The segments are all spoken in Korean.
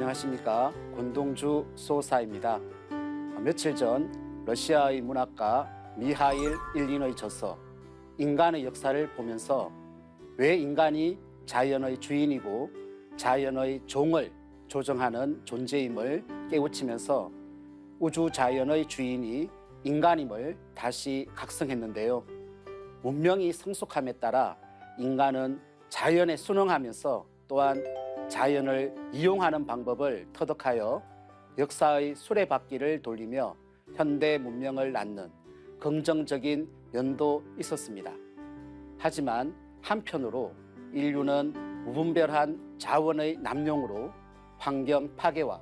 안녕하십니까. 권동주 소사입니다. 며칠 전 러시아의 문학가 미하일 일린의 저서 인간의 역사를 보면서 왜 인간이 자연의 주인이고 자연의 종을 조정하는 존재임을 깨우치면서 우주 자연의 주인이 인간임을 다시 각성했는데요. 문명이 성숙함에 따라 인간은 자연에 순응하면서 또한 자연을 이용하는 방법을 터득하여 역사의 수레바퀴를 돌리며 현대 문명을 낳는 긍정적인 면도 있었습니다. 하지만 한편으로 인류는 무분별한 자원의 남용으로 환경 파괴와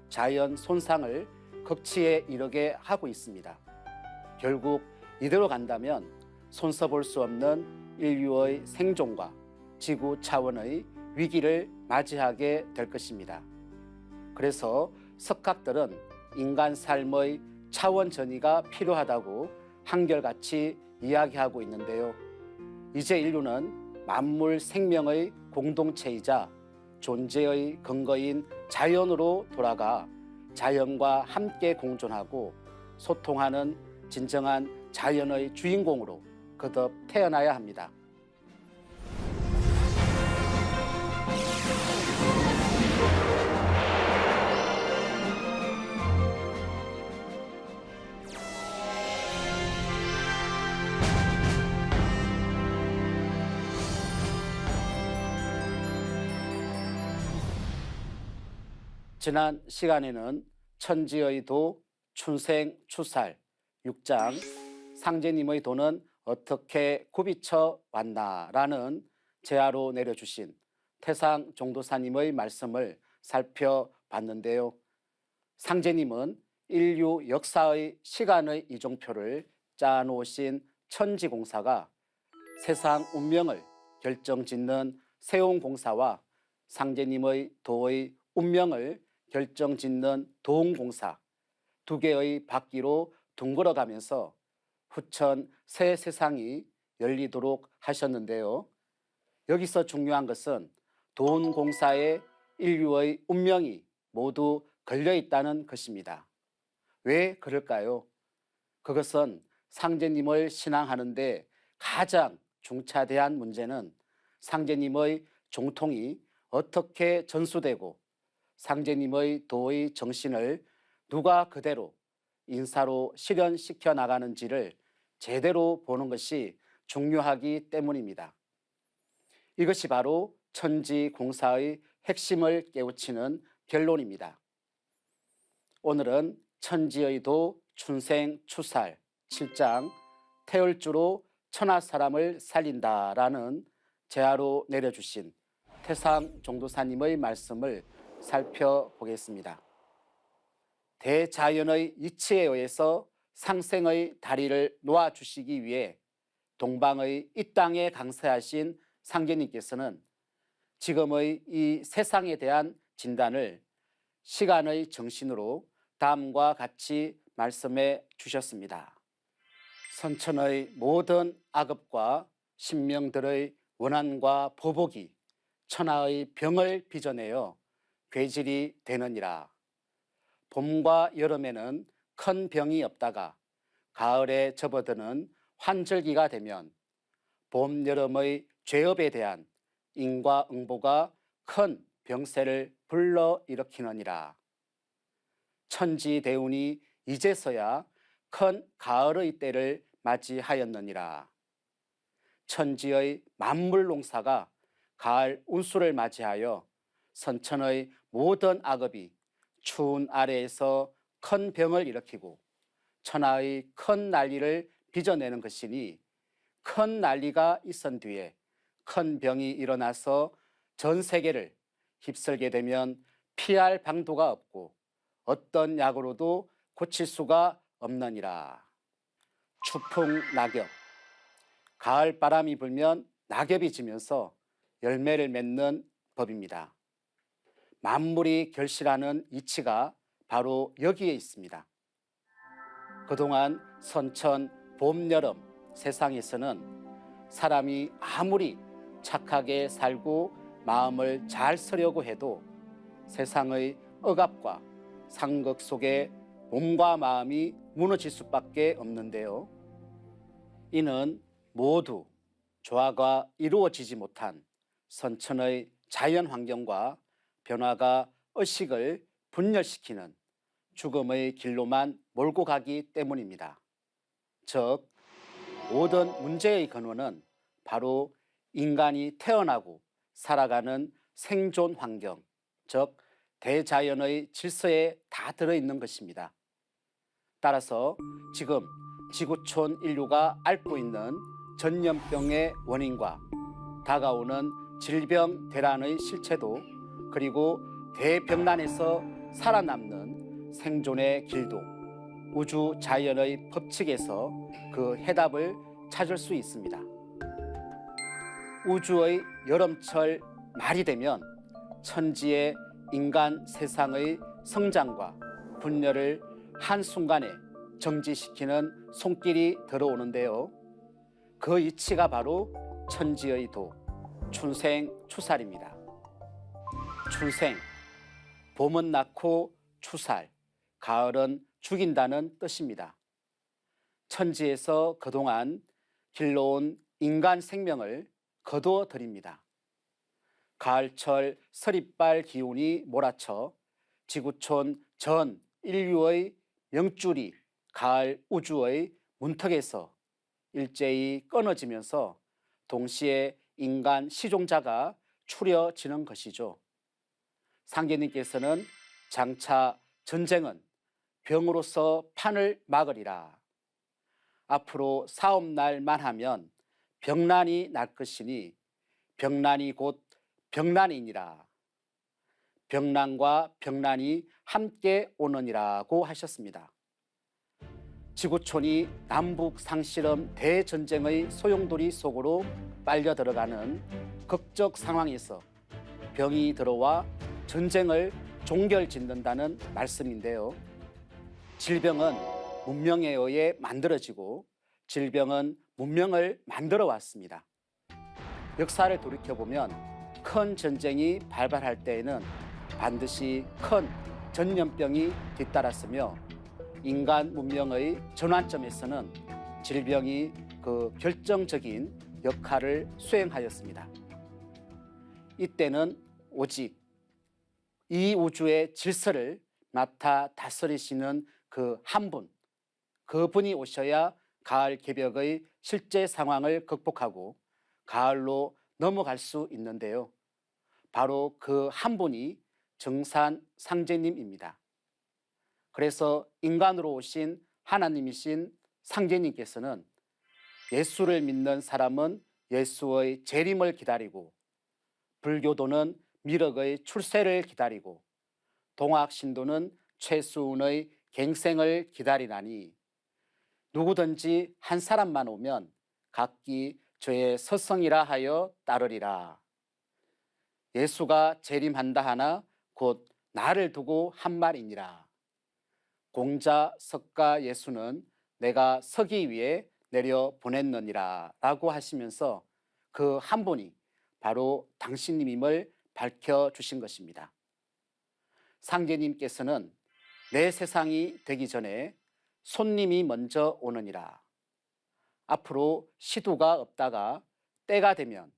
자연 손상을 극치에 이르게 하고 있습니다. 결국 이대로 간다면 손써볼 수 없는 인류의 생존과 지구 차원의 위기를 맞이하게 될 것입니다. 그래서 석학들은 인간 삶의 차원 전이가 필요하다고 한결같이 이야기하고 있는데요. 이제 인류는 만물 생명의 공동체이자 존재의 근거인 자연으로 돌아가 자연과 함께 공존하고 소통하는 진정한 자연의 주인공으로 거듭 태어나야 합니다. 지난 시간에는 천지의 도, 춘생추살 6장 상제님의 도는 어떻게 굽이쳐 왔나라는 제하로 내려주신 태상 종도사님의 말씀을 살펴봤는데요. 상제님은 인류 역사의 시간의 이종표를 짜놓으신 천지공사가 세상 운명을 결정짓는 세운공사와 상제님의 도의 운명을 결정짓는 도운공사 두 개의 바퀴로 둥글어가면서 후천 새 세상이 열리도록 하셨는데요. 여기서 중요한 것은 도운공사에 인류의 운명이 모두 걸려있다는 것입니다. 왜 그럴까요? 그것은 상제님을 신앙하는데 가장 중차대한 문제는 상제님의 종통이 어떻게 전수되고 상제님의 도의 정신을 누가 그대로 인사로 실현시켜 나가는지를 제대로 보는 것이 중요하기 때문입니다. 이것이 바로 천지공사의 핵심을 깨우치는 결론입니다. 오늘은 천지의 도 춘생추살 7장 태울주로 천하 사람을 살린다라는 제하로 내려주신 태상 종도사님의 말씀을 살펴보겠습니다. 대자연의 이치에 의해서 상생의 다리를 놓아주시기 위해 동방의 이 땅에 강세하신 상제님께서는 지금의 이 세상에 대한 진단을 시간의 정신으로 다음과 같이 말씀해 주셨습니다. 선천의 모든 악업과 신명들의 원한과 보복이 천하의 병을 빚어내어 괴질이 되느니라. 봄과 여름에는 큰 병이 없다가 가을에 접어드는 환절기가 되면 봄, 여름의 죄업에 대한 인과응보가 큰 병세를 불러일으키느니라. 천지대운이 이제서야 큰 가을의 때를 맞이하였느니라. 천지의 만물농사가 가을 운수를 맞이하여 선천의 모든 악업이 추운 아래에서 큰 병을 일으키고 천하의 큰 난리를 빚어내는 것이니 큰 난리가 있은 뒤에 큰 병이 일어나서 전 세계를 휩쓸게 되면 피할 방도가 없고 어떤 약으로도 고칠 수가 없느니라. 추풍 낙엽, 가을 바람이 불면 낙엽이 지면서 열매를 맺는 법입니다. 만물이 결실하는 이치가 바로 여기에 있습니다. 그동안 선천, 봄, 여름 세상에서는 사람이 아무리 착하게 살고 마음을 잘 쓰려고 해도 세상의 억압과 상극 속에 몸과 마음이 무너질 수밖에 없는데요. 이는 모두 조화가 이루어지지 못한 선천의 자연 환경과 변화가 의식을 분열시키는 죽음의 길로만 몰고 가기 때문입니다. 즉, 모든 문제의 근원은 바로 인간이 태어나고 살아가는 생존 환경, 즉 대자연의 질서에 다 들어있는 것입니다. 따라서 지금 지구촌 인류가 앓고 있는 전염병의 원인과 다가오는 질병 대란의 실체도, 그리고 대병난에서 살아남는 생존의 길도 우주 자연의 법칙에서 그 해답을 찾을 수 있습니다. 우주의 여름철 말이 되면 천지의 인간 세상의 성장과 분열을 한순간에 정지시키는 손길이 들어오는데요. 그 이치가 바로 천지의 도, 춘생추살입니다. 춘생, 봄은 낳고 추살, 가을은 죽인다는 뜻입니다. 천지에서 그동안 길러온 인간 생명을 거두어 드립니다. 가을철 서리빨 기운이 몰아쳐 지구촌 전 인류의 명줄이 가을 우주의 문턱에서 일제히 끊어지면서 동시에 인간 시종자가 추려지는 것이죠. 상제님께서는 장차 전쟁은 병으로서 판을 막으리라. 앞으로 사업날만 하면 병난이 날 것이니 병난이 곧 병난이니라. 병난과 병난이 함께 오느니라고 하셨습니다. 지구촌이 남북 상실험 대전쟁의 소용돌이 속으로 빨려 들어가는 극적 상황에서 병이 들어와 전쟁을 종결짓는다는 말씀인데요. 질병은 문명에 의해 만들어지고 질병은 문명을 만들어 왔습니다. 역사를 돌이켜보면 큰 전쟁이 발발할 때에는 반드시 큰 전염병이 뒤따랐으며 인간 문명의 전환점에서는 질병이 그 결정적인 역할을 수행하였습니다. 이때는 오직 이 우주의 질서를 맡아 다스리시는 그 한 분, 그분이 오셔야 가을 개벽의 실제 상황을 극복하고 가을로 넘어갈 수 있는데요. 바로 그 한 분이 정산 상제님입니다. 그래서 인간으로 오신 하나님이신 상제님께서는 예수를 믿는 사람은 예수의 재림을 기다리고, 불교도는 미륵의 출세를 기다리고, 동학 신도는 최수운의 갱생을 기다리나니 누구든지 한 사람만 오면 각기 저의 서성이라 하여 따르리라. 예수가 재림한다 하나 곧 나를 두고 한 말이니라. 공자 석가 예수는 내가 서기 위해 내려 보냈느니라 라고 하시면서 그 한 분이 바로 당신님임을 밝혀주신 것입니다. 상제님께서는 내 세상이 되기 전에 손님이 먼저 오느니라. 앞으로 시두가 없다가 때가 되면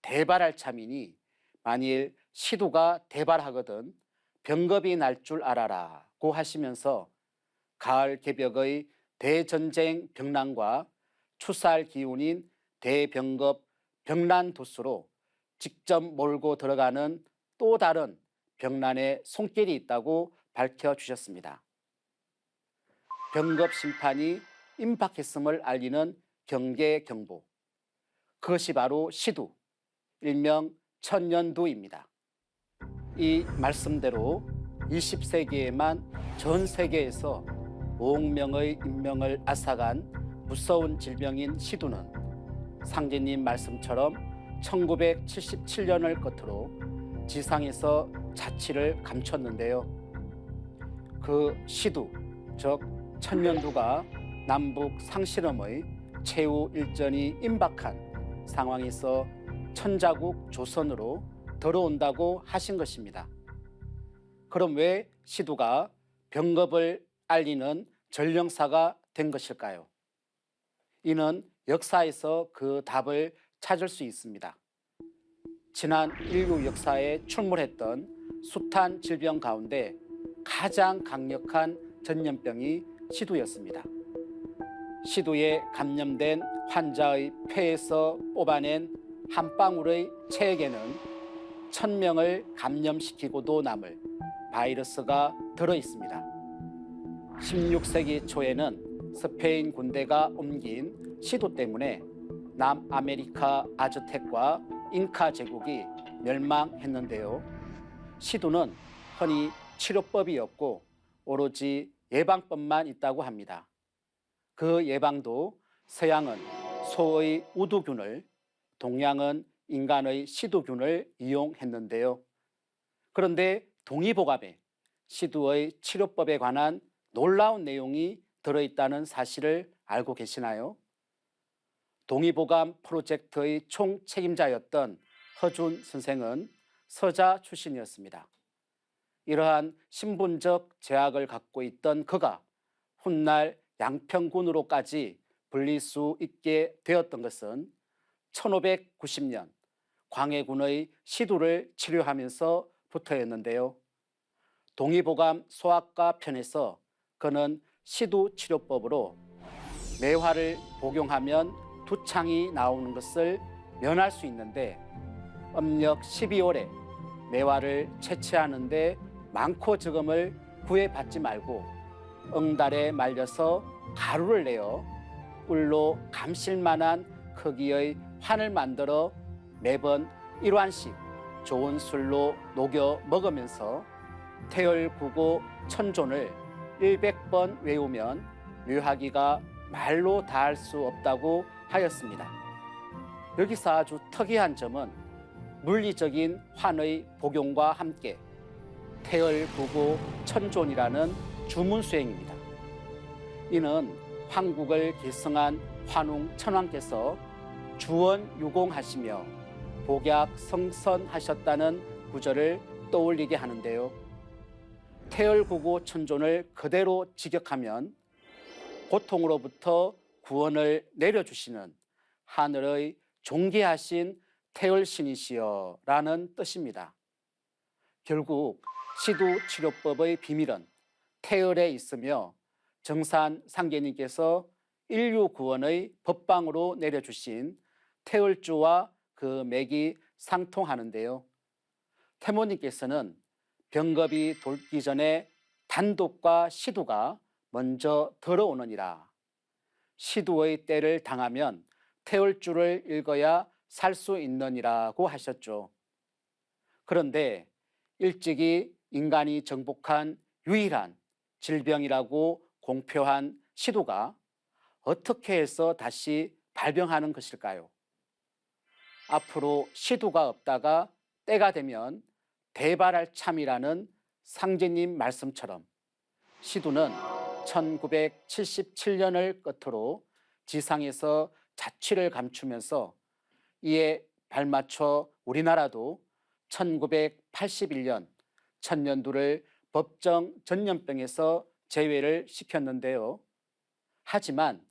대발할 참이니 만일 시두가 대발하거든 병겁이 날 줄 알아라고 하시면서 가을 개벽의 대전쟁 병난과 추살 기운인 대병겁 병난 도수로 직접 몰고 들어가는 또 다른 병난의 손길이 있다고 밝혀주셨습니다. 병겁 심판이 임박했음을 알리는 경계경보, 그것이 바로 시두, 일명 천년두입니다. 이 말씀대로 20세기에만 전 세계에서 5억 명의 인명을 앗아간 무서운 질병인 시두는 상제님 말씀처럼 1977년을 끝으로 지상에서 자취를 감췄는데요. 그 시두, 즉 천년두가 남북 상실험의 최후 일전이 임박한 상황에서 천자국 조선으로 들어온다고 하신 것입니다. 그럼 왜 시두가 병겁을 알리는 전령사가 된 것일까요? 이는 역사에서 그 답을 찾을 수 있습니다. 지난 인류 역사에 출몰했던 숱한 질병 가운데 가장 강력한 전염병이 시두였습니다. 시두에 감염된 환자의 폐에서 뽑아낸 한 방울의 체액에는 1000명을 감염시키고도 남을 바이러스가 들어 있습니다. 16세기 초에는 스페인 군대가 옮긴 시두 때문에 남아메리카 아즈텍과 잉카 제국이 멸망했는데요. 시두는 흔히 치료법이 없고 오로지 예방법만 있다고 합니다. 그 예방도 서양은 소의 우두균을, 동양은 인간의 시두균을 이용했는데요. 그런데 동의보감에 시두의 치료법에 관한 놀라운 내용이 들어있다는 사실을 알고 계시나요? 동의보감 프로젝트의 총책임자였던 허준 선생은 서자 출신이었습니다. 이러한 신분적 제약을 갖고 있던 그가 훗날 양평군으로까지 불릴 수 있게 되었던 것은 1590년 광해군의 시두를 치료하면서부터였는데요. 동의보감 소아과 편에서 그는 시두 치료법으로 매화를 복용하면 두창이 나오는 것을 면할 수 있는데 음력 12월에 매화를 채취하는데 많고 적음을 구애받지 말고 응달에 말려서 가루를 내어 꿀로 감실만한 크기의 환을 만들어 매번 1완씩 좋은 술로 녹여 먹으면서 태열구고 천존을 100번 외우면 묘하기가 말로 다할 수 없다고 하였습니다. 여기서 아주 특이한 점은 물리적인 환의 복용과 함께 태열구고 천존이라는 주문수행입니다. 이는 황국을 계승한 환웅 천왕께서 주원유공하시며 복약성선하셨다는 구절을 떠올리게 하는데요. 태열구고 천존을 그대로 직역하면 고통으로부터 구원을 내려주시는 하늘의 존귀하신 태열신이시여 라는 뜻입니다. 결국 시두치료법의 비밀은 태열에 있으며 정산 상계님께서 인류 구원의 법방으로 내려주신 태열주와 그 맥이 상통하는데요. 태모님께서는 병겁이 돌기 전에 단독과 시두가 먼저 들어오느니라. 시두의 때를 당하면 태열주를 읽어야 살 수 있느니라고 하셨죠. 그런데 일찍이 인간이 정복한 유일한 질병이라고 공표한 시두가 어떻게 해서 다시 발병하는 것일까요? 앞으로 시두가 없다가 때가 되면 대발할 참이라는 상제님 말씀처럼 시두는 1977년을 끝으로 지상에서 자취를 감추면서 이에 발맞춰 우리나라도 1981년 천년두를 법정 전염병에서 제외를 시켰는데요. 하지만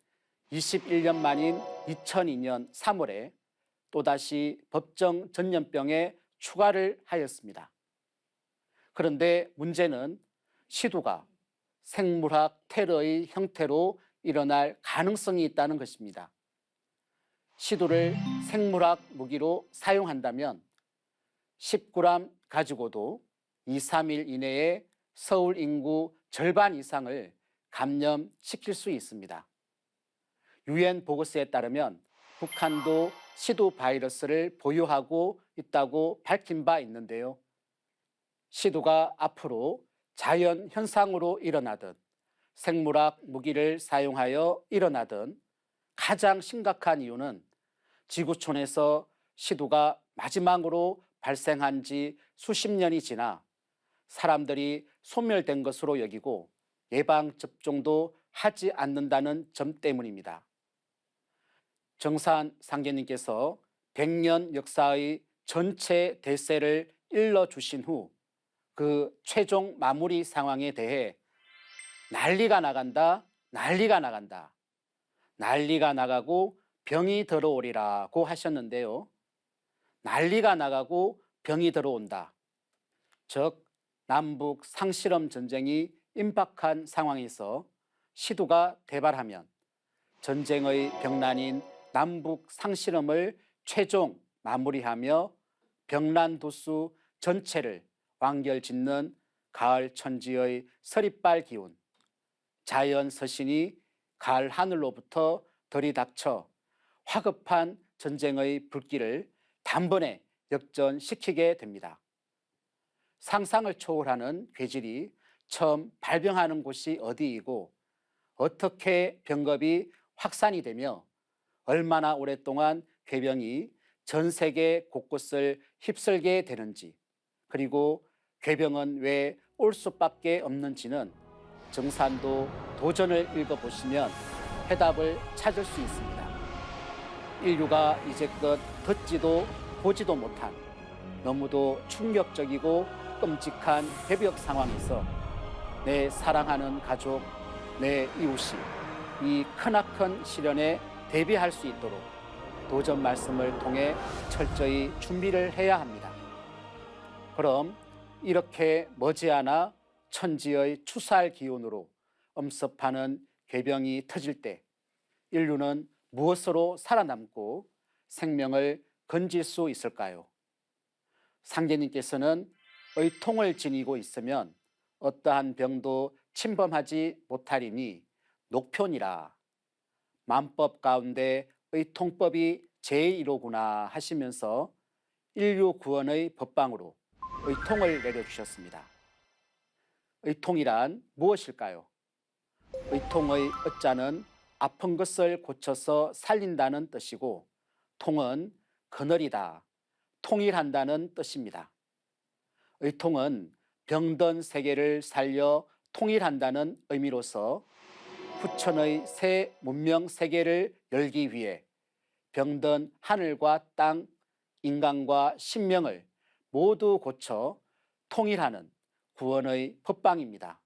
21년 만인 2002년 3월에 또다시 법정 전염병에 추가를 하였습니다. 그런데 문제는 시두가 생물학 테러의 형태로 일어날 가능성이 있다는 것입니다. 시두를 생물학 무기로 사용한다면 10g 가지고도 2, 3일 이내에 서울 인구 절반 이상을 감염시킬 수 있습니다. 유엔 보고서에 따르면 북한도 시두 바이러스를 보유하고 있다고 밝힌 바 있는데요. 시두가 앞으로 자연 현상으로 일어나든 생물학 무기를 사용하여 일어나든 가장 심각한 이유는 지구촌에서 시두가 마지막으로 발생한 지 수십 년이 지나 사람들이 소멸된 것으로 여기고 예방접종도 하지 않는다는 점 때문입니다. 정산 상계님께서 100년 역사의 전체 대세를 일러주신 후 그 최종 마무리 상황에 대해 난리가 나간다, 난리가 나간다, 난리가 나가고 병이 들어오리라고 하셨는데요. 난리가 나가고 병이 들어온다. 즉 남북 상실험 전쟁이 임박한 상황에서 시두가 대발하면 전쟁의 병난인 남북 상실험을 최종 마무리하며 병난 도수 전체를 완결짓는 가을 천지의 서릿발 기운, 자연 서신이 가을 하늘로부터 들이닥쳐 화급한 전쟁의 불길을 단번에 역전시키게 됩니다. 상상을 초월하는 괴질이 처음 발병하는 곳이 어디이고 어떻게 병겁이 확산이 되며 얼마나 오랫동안 괴병이 전 세계 곳곳을 휩쓸게 되는지, 그리고 괴병은 왜 올 수밖에 없는지는 정산도 도전을 읽어보시면 해답을 찾을 수 있습니다. 인류가 이제껏 듣지도 보지도 못한 너무도 충격적이고 끔찍한 괴벽 상황에서 내 사랑하는 가족, 내 이웃이 이 크나큰 시련에 대비할 수 있도록 도전 말씀을 통해 철저히 준비를 해야 합니다. 그럼 이렇게 머지않아 천지의 추수할 기운으로 엄습하는 괴병이 터질 때 인류는 무엇으로 살아남고 생명을 건질 수 있을까요? 상제님께서는 의통을 지니고 있으면 어떠한 병도 침범하지 못하리니 녹편이라, 만법 가운데 의통법이 제1호구나 하시면서 인류 구원의 법방으로 의통을 내려주셨습니다. 의통이란 무엇일까요? 의통의 의자는 아픈 것을 고쳐서 살린다는 뜻이고, 통은 그늘이다, 통일한다는 뜻입니다. 의통은 병든 세계를 살려 통일한다는 의미로서 후천의 새 문명 세계를 열기 위해 병든 하늘과 땅, 인간과 신명을 모두 고쳐 통일하는 구원의 법방입니다.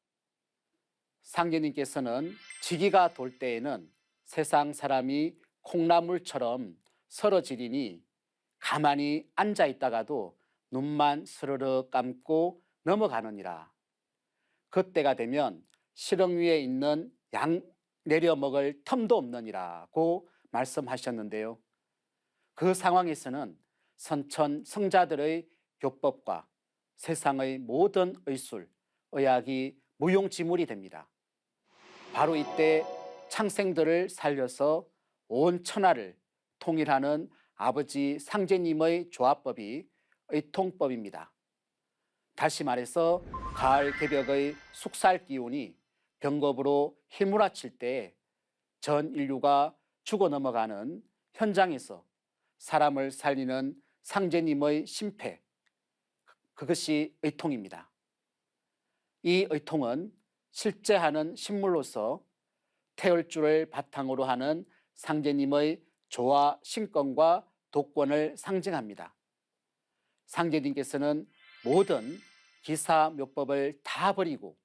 상제님께서는 지기가 돌 때에는 세상 사람이 콩나물처럼 서러지리니 가만히 앉아 있다가도 눈만 스르르 감고 넘어가느니라. 그때가 되면 시렁 위에 있는 양 내려 먹을 틈도 없느니라고 말씀하셨는데요. 그 상황에서는 선천 성자들의 교법과 세상의 모든 의술, 의학이 무용지물이 됩니다. 바로 이때 창생들을 살려서 온 천하를 통일하는 아버지 상제님의 조합법이 의통법입니다. 다시 말해서 가을 개벽의 숙살 기운이 병겁으로 휘몰아칠 때 전 인류가 죽어 넘어가는 현장에서 사람을 살리는 상제님의 심패, 그것이 의통입니다. 이 의통은 실제하는 신물로서 태울줄을 바탕으로 하는 상제님의 조화 신권과 독권을 상징합니다. 상제님께서는 모든 기사묘법을 다 버리고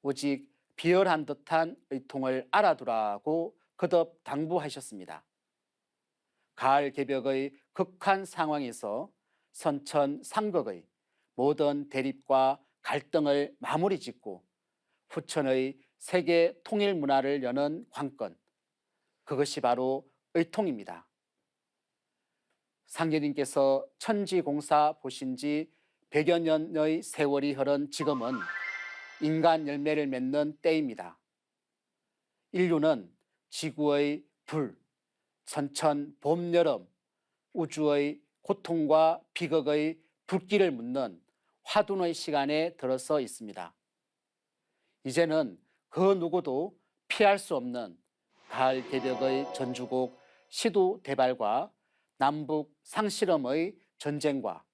오직 비열한 듯한 의통을 알아두라고 거듭 당부하셨습니다. 가을 개벽의 극한 상황에서 선천 상극의 모든 대립과 갈등을 마무리 짓고 후천의 세계 통일 문화를 여는 관건, 그것이 바로 의통입니다. 상제님께서 천지공사 보신 지 100여 년의 세월이 흐른 지금은 인간 열매를 맺는 때입니다. 인류는 지구의 불, 선천 봄, 여름, 우주의 고통과 비극의 불길을 묻는 화둔의 시간에 들어서 있습니다. 이제는 그 누구도 피할 수 없는 가을 개벽의 전주곡 시두대발과 남북 상실험의 전쟁과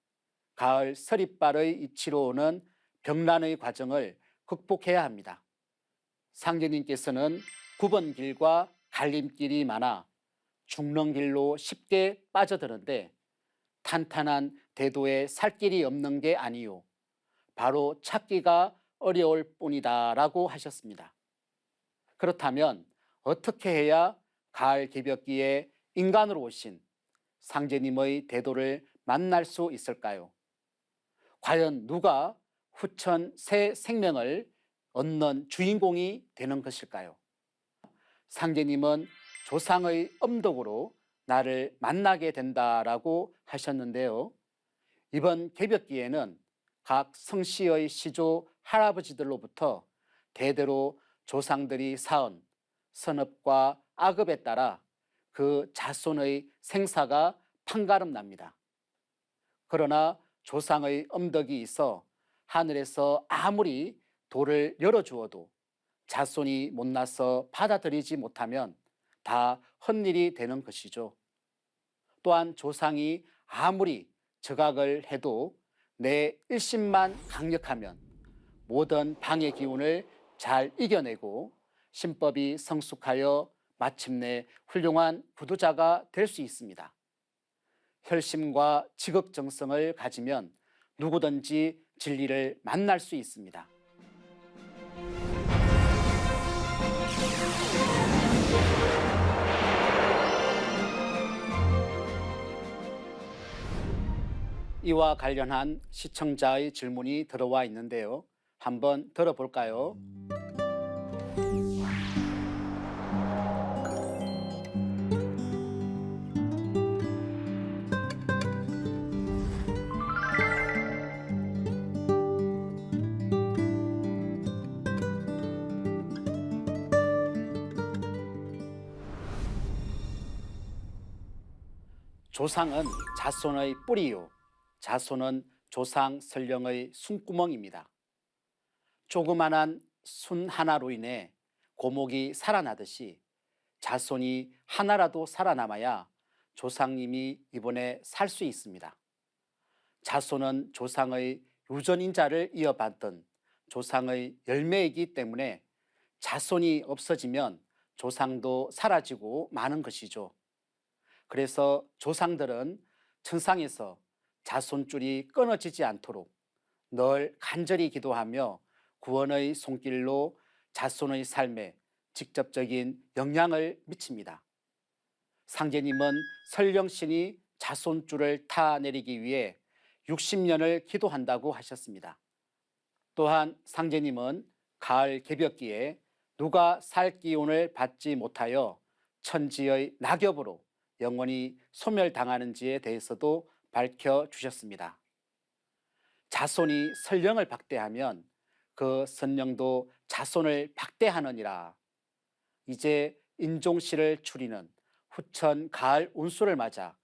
가을 서릿발의 이치로 오는 병난의 과정을 극복해야 합니다. 상제님께서는 9번 길과 갈림길이 많아 죽는 길로 쉽게 빠져드는데 탄탄한 대도에 살 길이 없는 게 아니요, 바로 찾기가 어려울 뿐이다라고 하셨습니다. 그렇다면 어떻게 해야 가을 개벽기에 인간으로 오신 상제님의 대도를 만날 수 있을까요? 과연 누가 후천 새 생명을 얻는 주인공이 되는 것일까요? 상제님은 조상의 엄덕으로 나를 만나게 된다라고 하셨는데요. 이번 개벽기에는 각 성씨의 시조 할아버지들로부터 대대로 조상들이 쌓은 선업과 악업에 따라 그 자손의 생사가 판가름 납니다. 그러나 조상의 엄덕이 있어 하늘에서 아무리 돌을 열어주어도 자손이 못나서 받아들이지 못하면 다 헛일이 되는 것이죠. 또한 조상이 아무리 저각을 해도 내 일심만 강력하면 모든 방해 기운을 잘 이겨내고 신법이 성숙하여 마침내 훌륭한 구두자가 될 수 있습니다. 혈심과 지극정성을 가지면 누구든지 진리를 만날 수 있습니다. 이와 관련한 시청자의 질문이 들어와 있는데요. 한번 들어볼까요? 조상은 자손의 뿌리요, 자손은 조상 설령의 숨구멍입니다. 조그만한 순 하나로 인해 고목이 살아나듯이 자손이 하나라도 살아남아야 조상님이 이번에 살 수 있습니다. 자손은 조상의 유전인자를 이어받던 조상의 열매이기 때문에 자손이 없어지면 조상도 사라지고 마는 것이죠. 그래서 조상들은 천상에서 자손줄이 끊어지지 않도록 늘 간절히 기도하며 구원의 손길로 자손의 삶에 직접적인 영향을 미칩니다. 상제님은 설령신이 자손줄을 타내리기 위해 60년을 기도한다고 하셨습니다. 또한 상제님은 가을 개벽기에 누가 살 기운을 받지 못하여 천지의 낙엽으로 영원히 소멸당하는지에 대해서도 밝혀주셨습니다. 자손이 설령을 박대하면 그 선령도 자손을 박대하느니라. 이제 인종시를 추리는 후천 가을 운수를 맞아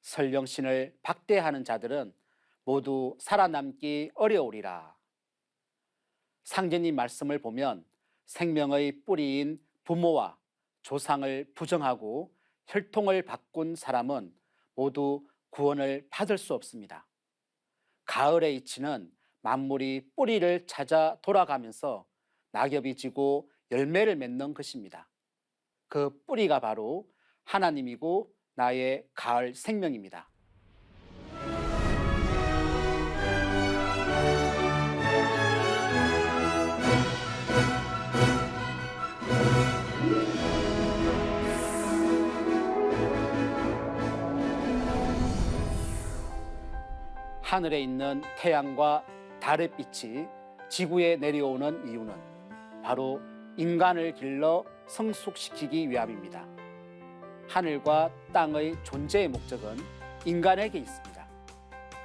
설령신을 박대하는 자들은 모두 살아남기 어려우리라. 상제님 말씀을 보면 생명의 뿌리인 부모와 조상을 부정하고 혈통을 바꾼 사람은 모두 구원을 받을 수 없습니다. 가을의 이치는 만물이 뿌리를 찾아 돌아가면서 낙엽이 지고 열매를 맺는 것입니다. 그 뿌리가 바로 하나님이고 나의 가을 생명입니다. 하늘에 있는 태양과 달의 빛이 지구에 내려오는 이유는 바로 인간을 길러 성숙시키기 위함입니다. 하늘과 땅의 존재의 목적은 인간에게 있습니다.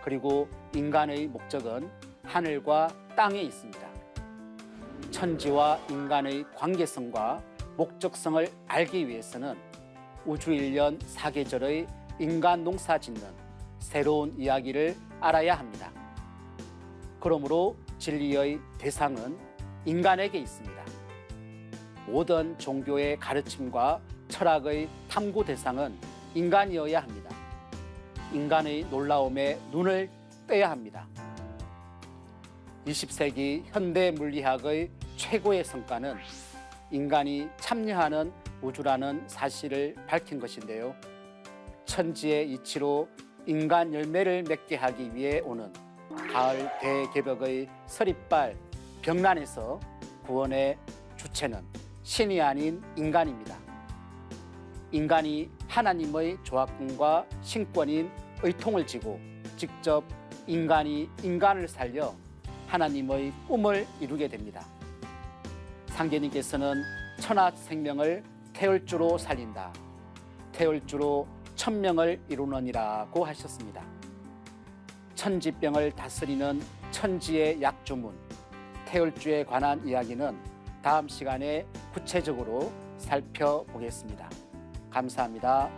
그리고 인간의 목적은 하늘과 땅에 있습니다. 천지와 인간의 관계성과 목적성을 알기 위해서는 우주 1년 4계절의 인간 농사 짓는 새로운 이야기를 알아야 합니다. 그러므로 진리의 대상은 인간에게 있습니다. 모든 종교의 가르침과 철학의 탐구 대상은 인간이어야 합니다. 인간의 놀라움에 눈을 떼야 합니다. 20세기 현대 물리학의 최고의 성과는 인간이 참여하는 우주라는 사실을 밝힌 것인데요. 천지의 이치로 인간 열매를 맺게 하기 위해 오는 가을 대개벽의 서리빨 병난에서 구원의 주체는 신이 아닌 인간입니다. 인간이 하나님의 조합군과 신권인 의통을 지고 직접 인간이 인간을 살려 하나님의 꿈을 이루게 됩니다. 상계님께서는 천하 생명을 태울주로 살린다. 태울주로 천명을 이루느니라고 하셨습니다. 천지병을 다스리는 천지의 약주문, 태울주에 관한 이야기는 다음 시간에 구체적으로 살펴보겠습니다. 감사합니다.